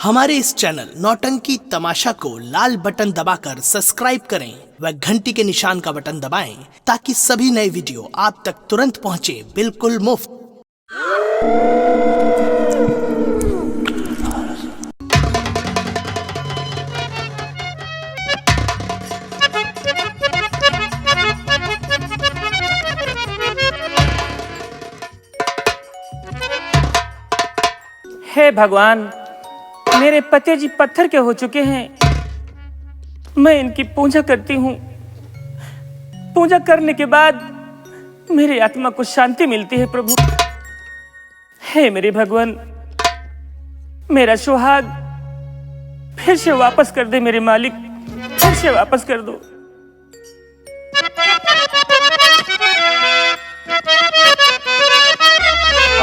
हमारे इस चैनल नौटंकी तमाशा को लाल बटन दबाकर सब्सक्राइब करें व घंटी के निशान का बटन दबाएं ताकि सभी नए वीडियो आप तक तुरंत पहुंचे बिल्कुल मुफ्त। हे भगवान, मेरे पति जी पत्थर के हो चुके हैं। मैं इनकी पूजा करती हूँ। पूजा करने के बाद मेरी आत्मा को शांति मिलती है। प्रभु, हे मेरे भगवान, मेरा सुहाग फिर से वापस कर दे। मेरे मालिक, फिर से वापस कर दो।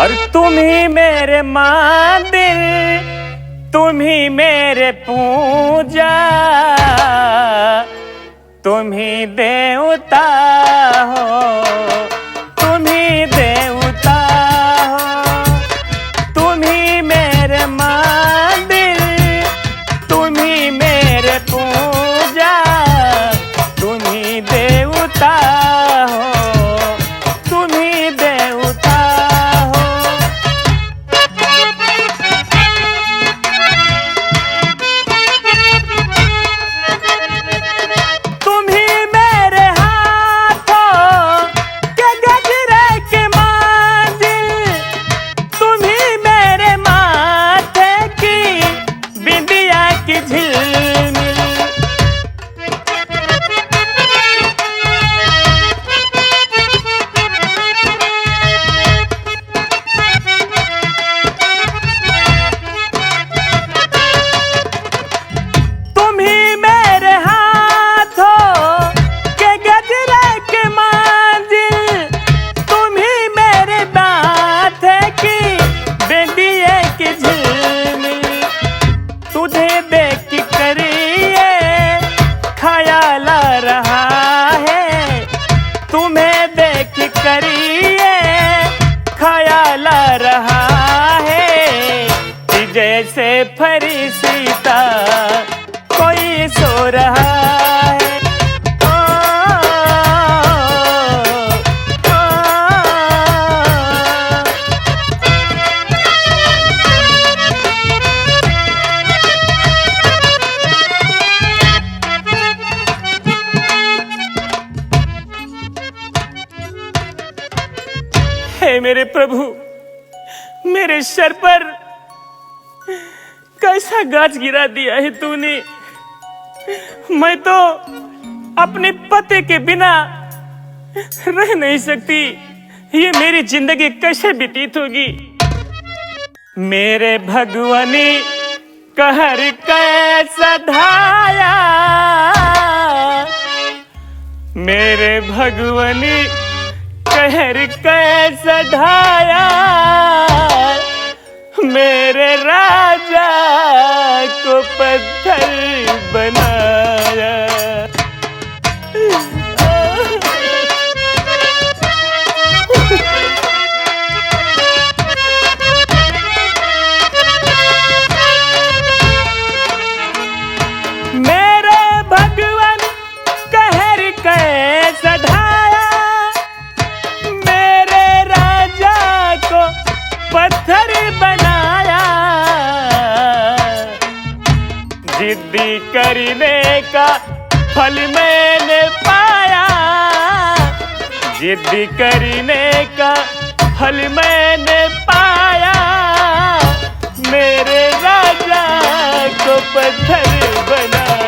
और तुम ही मेरे मंदिर, तुम ही मेरे पूजा, तुम ही देवता हो, तुम ही देवता हो। तुम ही मेरे मंदिर, तुम ही मेरे पूजा, तुम ही देवता हो, तुम ही देवता हो। तुम ही मेरे हाथों के गजरे के मंजिल, तुम ही मेरे माथे की बिंदिया की झिलमिल। तुम ही मेरे हाथों के गजरे के मंजिल, तुम ही मेरे माथे की बिंदिया की झिलमिल। तुझे देख करिए ख्याल आ रहा है, तुम्हें देख करिए ख्याल आ रहा है कि जैसे फरिश्ता कोई सो रहा है। हे मेरे प्रभु, मेरे सर पर कैसा गाज गिरा दिया है तूने। मैं तो अपने पति के बिना रह नहीं सकती। ये मेरी जिंदगी कैसे व्यतीत होगी। मेरे भगवानी कहर कैसा ढाया, मेरे भगवानी कहर कैसा ढाया, मेरे राजा को पत्थर बनाया। मेरे भगवान कहर कैसा ढाया, मेरे राजा को पत्थर बनाया। जिद्दी करने का फल मैंने पाया, जिद्दी करने का फल मैंने पाया। मेरे राजा को पत्थर बनाया।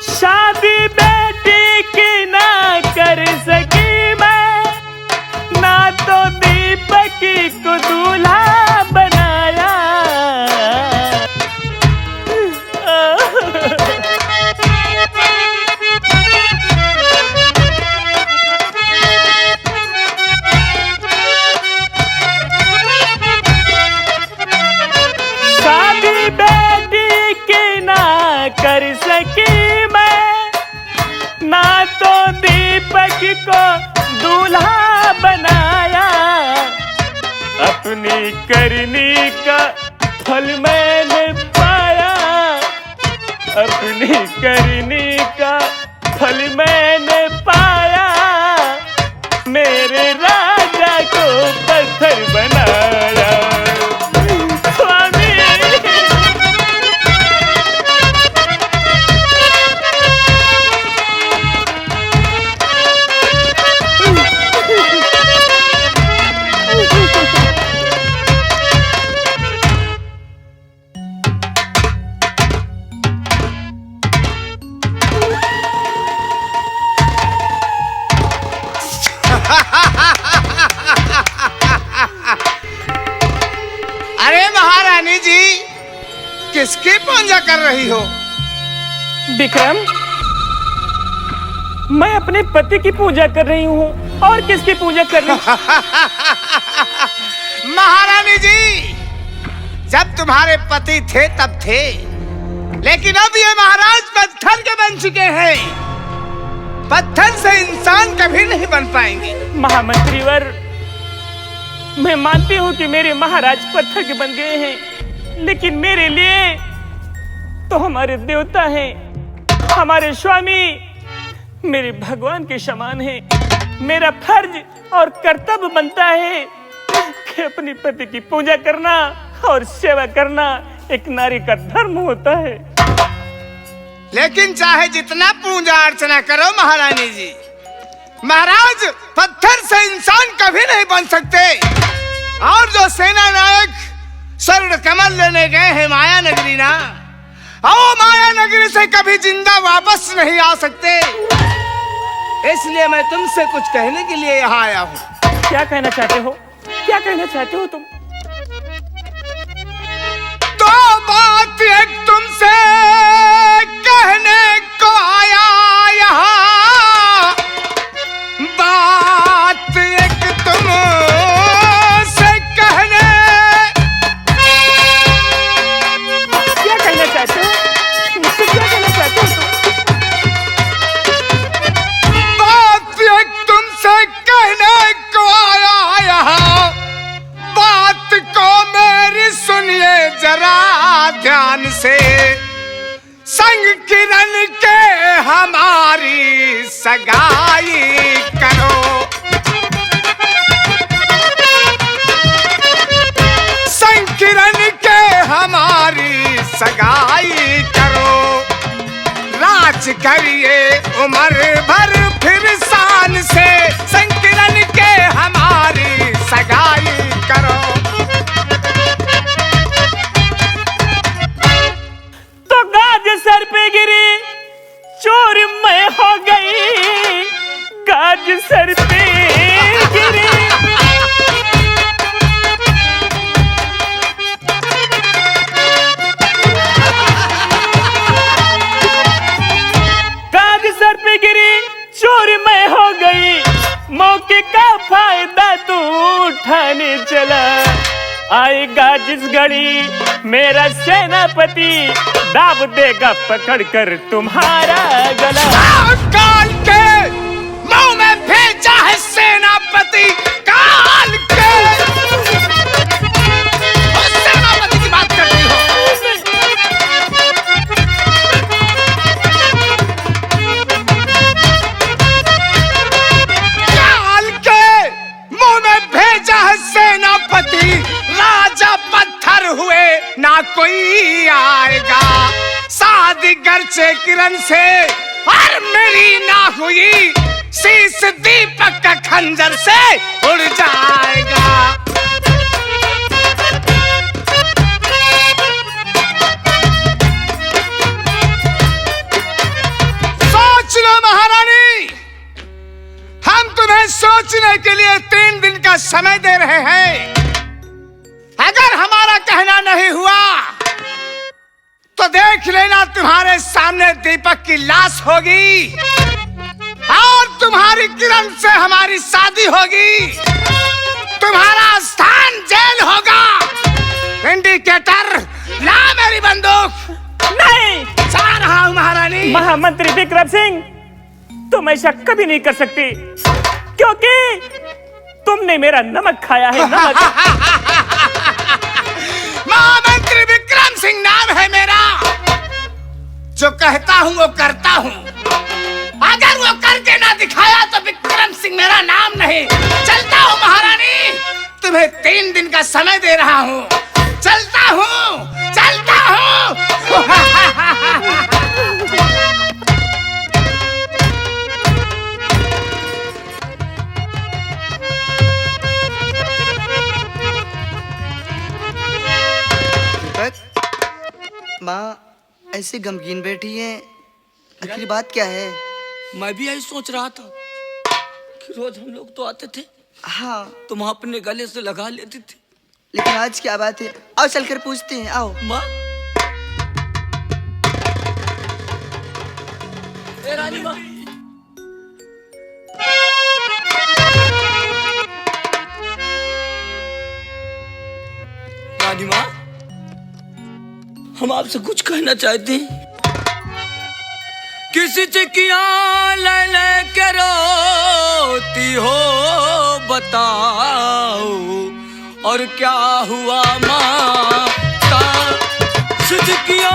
शादी बेटी की ना कर सकी मैं, ना तो दीपक को दूल्हा बनाया। करनी का फल मैंने पाया, अपनी करनी का फल मैंने पाया, मेरे राजा को पत्थर बनाया। स्वामी अरे महारानी जी, किसकी पूजा कर रही हो? विक्रम, मैं अपने पति की पूजा कर रही हूँ। और किसकी पूजा कर रही हूँ? महारानी जी, जब तुम्हारे पति थे तब थे, लेकिन अब ये महाराज पत्थर के बन चुके हैं। पत्थर से इंसान कभी नहीं बन पाएंगे। महामंत्रीवर, मैं मानती हूँ कि मेरे महाराज पत्थर के बन गए हैं, लेकिन मेरे लिए तो हमारे देवता हैं, हमारे स्वामी मेरे भगवान के समान हैं। मेरा फर्ज और कर्तव्य बनता है कि अपनी पति की पूजा करना और सेवा करना एक नारी का धर्म होता है। लेकिन चाहे जितना पूजा अर्चना करो महारानी जी, महाराज पत्थर से इंसान कभी नहीं बन सकते। और जो सेना नायक स्वर्ण कमल लेने गए हैं माया नगरी ना, और माया नगरी से कभी जिंदा वापस नहीं आ सकते। इसलिए मैं तुमसे कुछ कहने के लिए यहाँ आया हूँ। क्या कहना चाहते हो? क्या कहना चाहते हो तुम? तो बात एक तुमसे कहने को आया यहाँ, बात एक तुमसे कहने। क्या कहना चाहते हो? मुझसे क्या कहना चाहते हो तुम? बात एक तुमसे कहने को आया यहाँ, बात को मेरी सुनिए जरा ध्यान से। संग किरण के हमारी सगाई करो, संग किरण के हमारी सगाई करो। राज करिए उम्र भर फिर शान से, संग किरण के हमारी सगाई करो। तो गाज सर पे गिरी, चोर मैं हो गई, गाज सर पे गिरी। गाज सर पे गिरी, चोर मैं हो गई, मौके का फायदा तू उठाने चला। आएगा जिस घड़ी मेरा सेनापति, दाब देगा पकड़कर तुम्हारा गला। काल के मुंह में भेजा है सेनापति, काल के। उस सेनापति की बात करती हो? काल के मुंह में भेजा है सेनापति, राजा पत्थर हुए ना कोई आएगा। शादी गर्चे किरण से और मेरी ना हुई, शीश दीपक का खंजर से उड़ जाएगा। सोच लो महारानी, हम तुम्हें सोचने के लिए 3 दिन का समय दे रहे हैं। अगर हमारा कहना नहीं हुआ तो देख लेना, तुम्हारे सामने दीपक की लाश होगी और तुम्हारी किरण से हमारी शादी होगी। तुम्हारा स्थान जेल होगा। इंडिकेटर ला मेरी बंदूक। नहीं, जा रहा हूं महारानी। महामंत्री विक्रम सिंह, तुम ऐसा कभी नहीं कर सकती, क्योंकि तुमने मेरा नमक खाया है, नमक। हूँ वो करता हूँ। अगर वो करके ना दिखाया तो विक्रम सिंह मेरा नाम नहीं। चलता हूँ महारानी, तुम्हें 3 दिन का समय दे रहा हूँ। चलता हूँ, चलता हूँ। माँ ऐसे गमगीन बैठी है, आखिर बात क्या है? मैं भी यही सोच रहा था कि रोज हम लोग तो आते थे, हाँ, तुम अपने गले से लगा लेती थी, लेकिन आज क्या बात है? आओ चलकर पूछते हैं, आओ। माँ। ए रानी माँ, रानी माँ, हम आपसे कुछ कहना चाहते हैं। किसी चिकिया ले ले के रोती हो बताओ, और क्या हुआ माता सिद्धिकिया।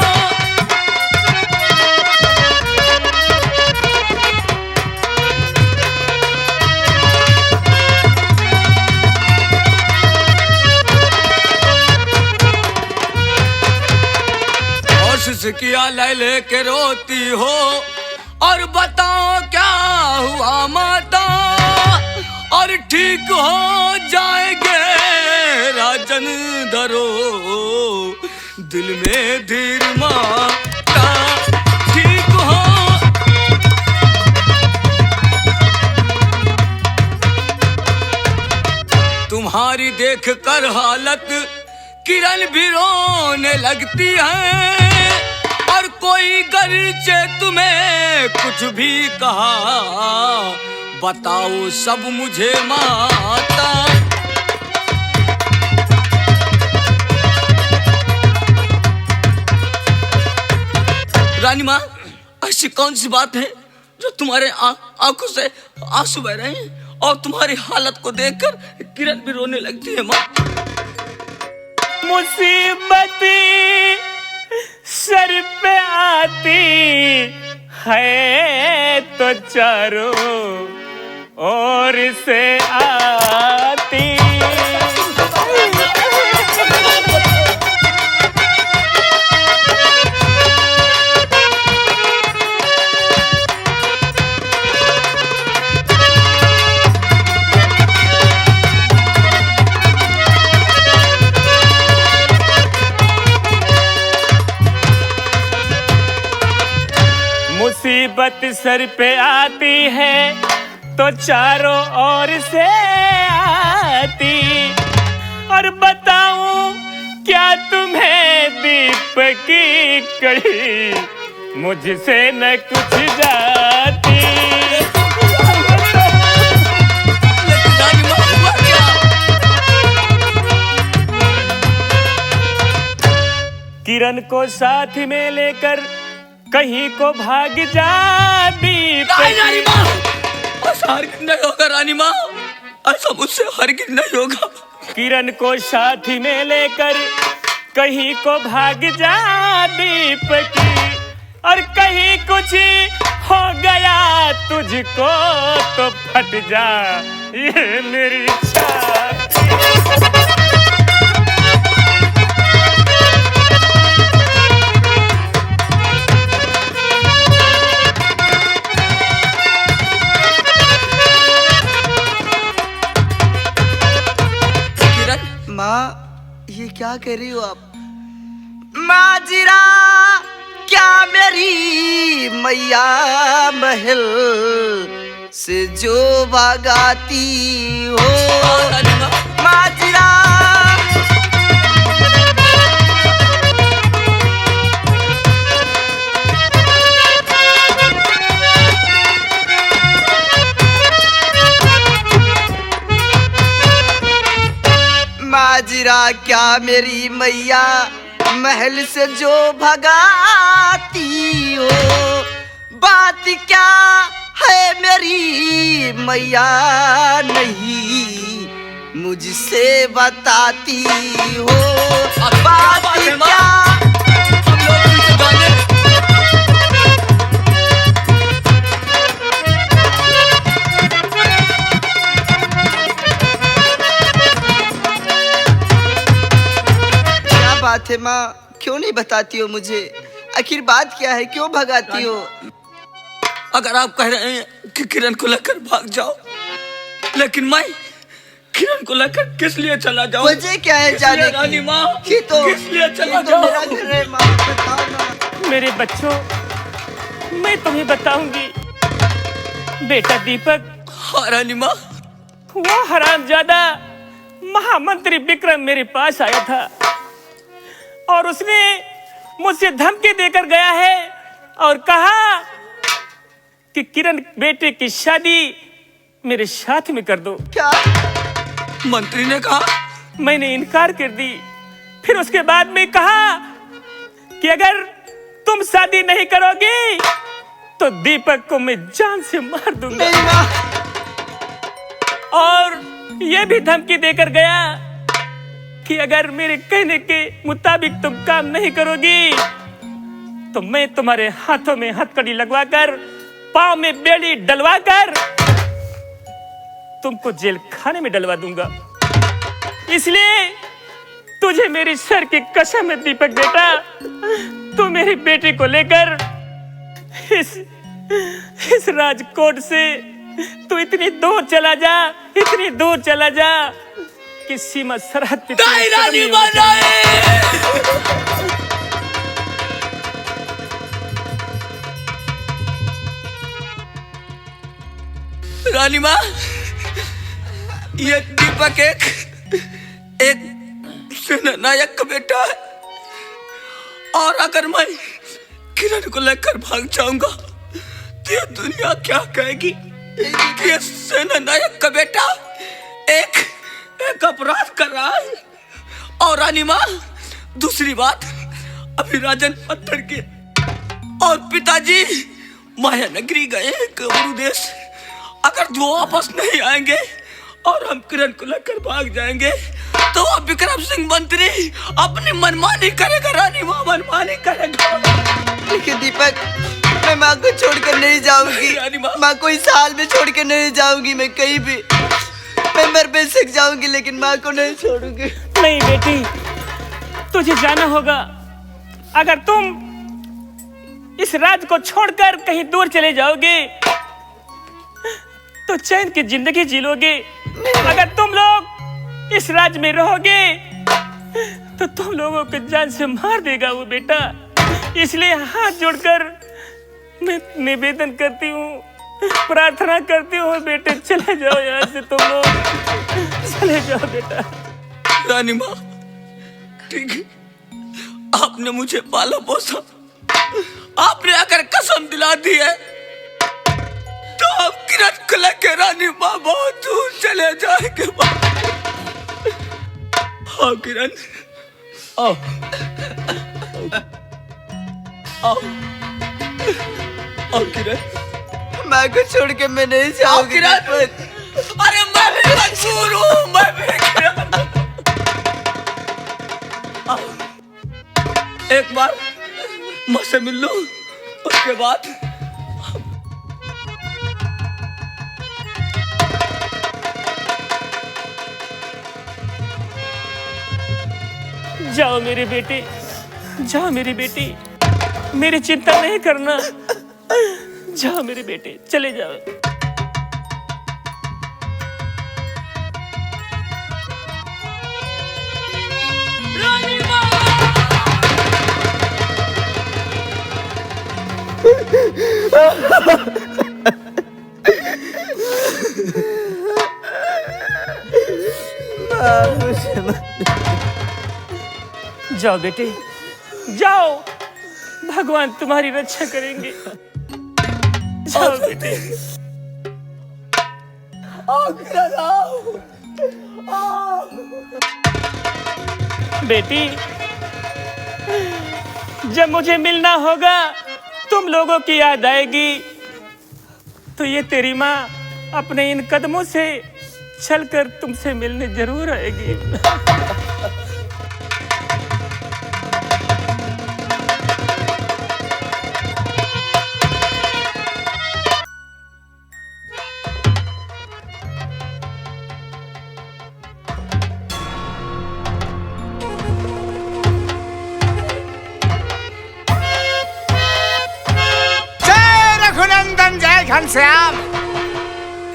सिसकिया ले ले के रोती हो, और बताओ क्या हुआ माता, और ठीक हो जाएंगे राजन धरो, दिल में धीर माता ठीक हो। तुम्हारी देख कर हालत किरण भी रोने लगती है, और कोई गरचे तुम्हें कुछ भी कहा, बताओ सब मुझे माता। रानी माँ, ऐसी कौन सी बात है जो तुम्हारे आंखों से आंसू बह रहे हैं, और तुम्हारी हालत को देखकर किरण भी रोने लगती है माँ। मुसीबत सर पे आती है तो चारों ओर से आती। मुसीबत सर पे आती है तो चारों ओर से आती, और बताऊं क्या तुम्हें दीप की कड़ी मुझसे न कुछ जाती। किरण को साथ में लेकर कहीं को भाग जा दीप। रानी माँ, ऐसा हरगिज़ नहीं होगा रानी माँ, ऐसा मुझसे हरगिज़ नहीं होगा। किरण को साथी में लेकर कहीं को भाग जा दीप की, और कहीं कुछ हो गया तुझको तो फट जा ये मेरी इच्छा। माँ ये क्या कह रही हो आप? माजिरा क्या मेरी मैया महल से जो भगाती हो, माजिरा माजिरा क्या मेरी मैया महल से जो भगाती हो, बात क्या है मेरी मैया नहीं मुझसे बताती हो, बात क्या। बात है माँ, क्यों नहीं बताती हो मुझे? आखिर बात क्या है, क्यों भगाती हो? अगर आप कह रहे हैं कि किरण को लेकर भाग जाओ, लेकिन मैं किरण को लेकर किस लिए चला जाऊं? वजह क्या है जाने की? रानी माँ, ये तो किस लिए चला तो जाऊं? मेरा घर है माँ, बताओ ना। मेरे बच्चों, मैं तुम्हें बताऊंगी। बेटा दीपक, हाँ रानी माँ। वो हरामजादा महामंत्री विक्रम मेरे पास आया था और उसने मुझसे धमकी देकर गया है और कहा कि किरण बेटे की शादी मेरे साथ में कर दो। क्या? मंत्री ने कहा? मैंने इनकार कर दी। फिर उसके बाद में कहा कि अगर तुम शादी नहीं करोगी तो दीपक को मैं जान से मार दूंगा। नहीं माँ। और यह भी धमकी देकर गया कि अगर मेरे कहने के मुताबिक तुम काम नहीं करोगी तो मैं तुम्हारे हाथों में हथकड़ी लगवाकर, पांव में बेड़ी डलवाकर तुमको जेल खाने में डलवा दूंगा। इसलिए तुझे मेरी सर की कसम है दीपक बेटा, तू मेरी बेटी को लेकर इस राजकोट से तू इतनी दूर चला जा, इतनी दूर चला जा कि सीमा सरहद पे नहीं रानी माँ, नहीं। रानी माँ, ये दीपक एक सेनानायक का बेटा है और अगर मैं किरण को लेकर भाग जाऊंगा तो ये दुनिया क्या कहेगी कि ये सेनानायक का बेटा एक अपराध कर रहा है। और रानी माँ, दूसरी बात, अभी राजन पत्थर के और पिताजी माया नगरी गए कबरू देश। अगर वो वापस नहीं आएंगे और हम किरण को लेकर भाग जाएंगे तो वो विक्रम सिंह मंत्री अपनी मनमानी करेगा। रानी माँ, मनमानी करेगा। लेकिन दीपक, मैं माँ को छोड़कर नहीं जाऊंगी। रानी माँ। माँ को इस हाल में छोड़ के नहीं जाऊंगी। मैं कहीं भी, मैं मर बेशक जाऊंगी लेकिन माँ को नहीं छोड़ूंगी। नहीं बेटी, तुझे जाना होगा। अगर तुम इस राज को छोड़कर कहीं दूर चले जाओगे तो चैन की जिंदगी जी लोगे। अगर तुम लोग इस राज में रहोगे तो तुम लोगों को जान से मार देगा वो बेटा। इसलिए हाथ जोड़कर मैं निवेदन करती हूँ, प्रार्थना करती हूँ बेटे, चले जाओ यहाँ से, तुम लोग चले जाओ बेटा। रानी माँ, ठीक है, आपने मुझे पाला पोसा, आपने अगर कसम दिला दी है तो हम किरण को लेकर रानी माँ बहुत दूर चले जाएंगे। हाँ किरण, आओ आओ आओ किरण। माँ को छोड़ के मैं नहीं आओ जाऊंगी। किरण। अरे मैं भी मजबूर हूँ, मैं भी किरण। आओ, एक बार माँ से मिल लो, उसके बाद जाओ मेरे बेटे, जाओ मेरी बेटी, मेरी चिंता नहीं करना। जाओ मेरे बेटे, चले जाओ। रानी माँ। जाओ बेटे, जाओ, भगवान तुम्हारी रक्षा करेंगे। जाओ बेटे। बेटी, जब मुझे मिलना होगा, तुम लोगों की याद आएगी तो ये तेरी माँ अपने इन कदमों से चलकर तुमसे मिलने जरूर आएगी। घनश्याम,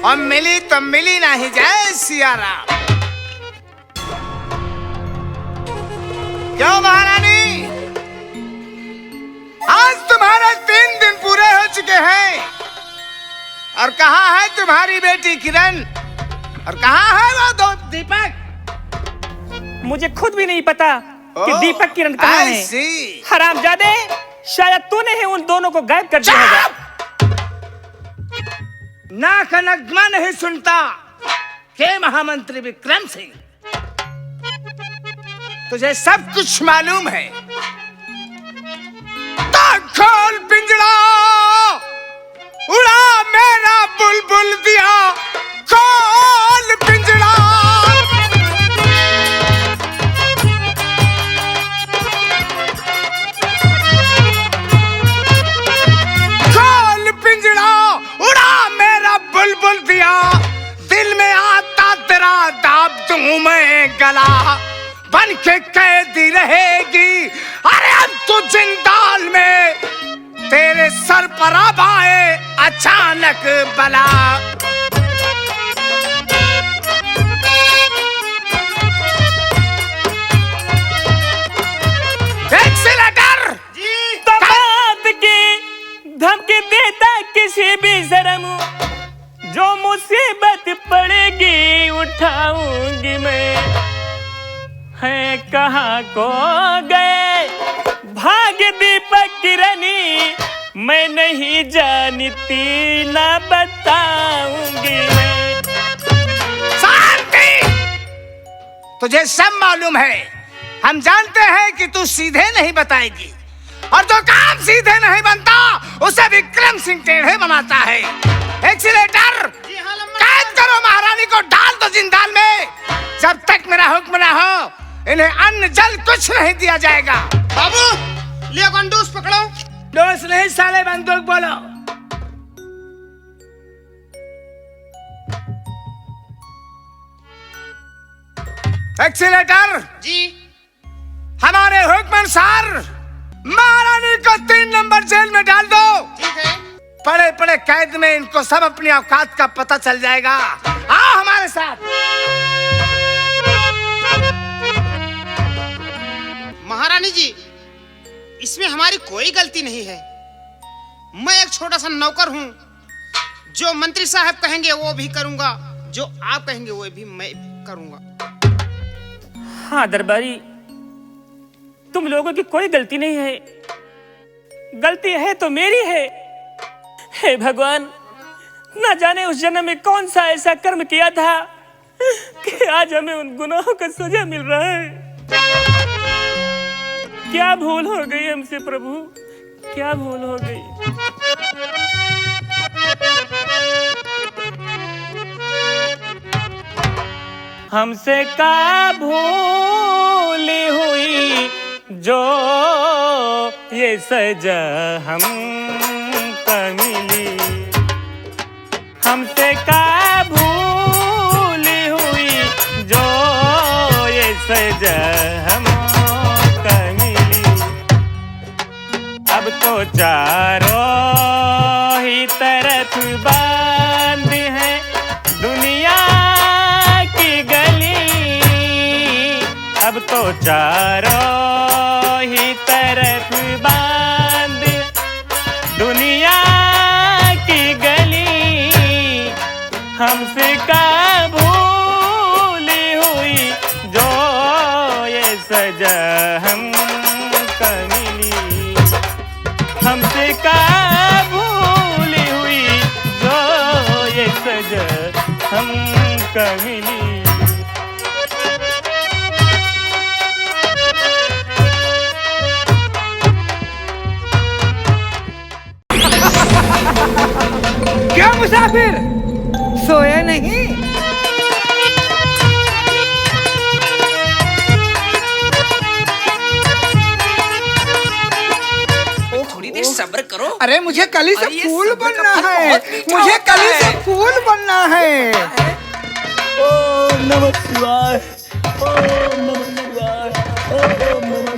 और मिली तो मिली नहीं। जय सिया राम। क्यों महारानी, आज तुम्हारे 3 दिन पूरे हो चुके हैं, और कहाँ है तुम्हारी बेटी किरण, और कहाँ है वो दो दीपक? मुझे खुद भी नहीं पता कि दीपक किरण कहाँ है। हरामजादे, शायद तूने ही उन दोनों को गायब कर दिया होगा। ना का नगमा नहीं सुनता के महामंत्री विक्रम सिंह, तुझे सब कुछ मालूम है। तो खोल पिंजरा, उड़ा मेरा बुलबुल दिया, खोल पिंजरा। खोल पिंजरा, उड़ा मेरा बुलबुल दिया, दिल में आता तेरा दाब दूं मैं गला, बन के कैदी रहेगी। अरे अब तू जिंदाल में, तेरे सर पर अब आए अचानक बला। एक्सीलेटर बात की धमकी देता किसी भी शर्म, जो मुसीबत पड़ेगी उठाऊंगी मैं। है कहाँ को गए भाग दीपक किरनी, मैं नहीं जानती ना बताऊंगी मैं। शांति, तुझे सब मालूम है। हम जानते हैं कि तू सीधे नहीं बताएगी, और जो काम सीधे नहीं बनता उसे विक्रम सिंह टेढ़े बनाता है। एक्सीलेटर, कैद करो महारानी को, डाल दो जिंदाल में। जब तक मेरा हुक्म ना हो, इन्हें अन्न जल कुछ नहीं दिया जाएगा। बाबू, ले बंदूक पकड़ो। दोस्त नहीं साले, बंदूक बोलो। एक्सीलेटर जी, हमारे हुक्म अनुसार महारानी को 3 नंबर जेल में डाल दो। ठीक है। पड़े पड़े कैद में इनको सब अपनी औकात का पता चल जाएगा। आओ हमारे साथ। महारानी जी, इसमें हमारी कोई गलती नहीं है। मैं एक छोटा सा नौकर हूँ, जो मंत्री साहब कहेंगे वो भी करूँगा, जो आप कहेंगे वो भी मैं करूँगा। हाँ दरबारी, तुम लोगों की कोई गलती नहीं है। गलती है तो मेरी है। हे भगवान, न जाने उस जन्म में कौन सा ऐसा कर्म किया था कि आज हमें उन गुनाहों का सजा मिल रहा है। क्या भूल हो गई हमसे प्रभु, क्या भूल हो गई। हमसे का भूल हुई जो ये सजा हमको मिली। हमसे का भूल हुई जो ये सजा हमको मिली। अब तो चारों ही तरफ बंद है दुनिया की गली। अब तो चारों ही तरफ बंद दुनिया की गली। हमसे का भूल हुई जो ये सजा हमको मिली। हमसे का भूल हुई जो ये सजा हमको मिली। क्या मुसाफिर, सोया नहीं? थोड़ी देर सब्र करो। अरे मुझे कली से अरे ये फूल सब्र बनना का है, बहुत मीठा मुझे होता कली से है। फूल बनना है। ओम नमः शिवाय, ओम नमः शिवाय, ओम नमः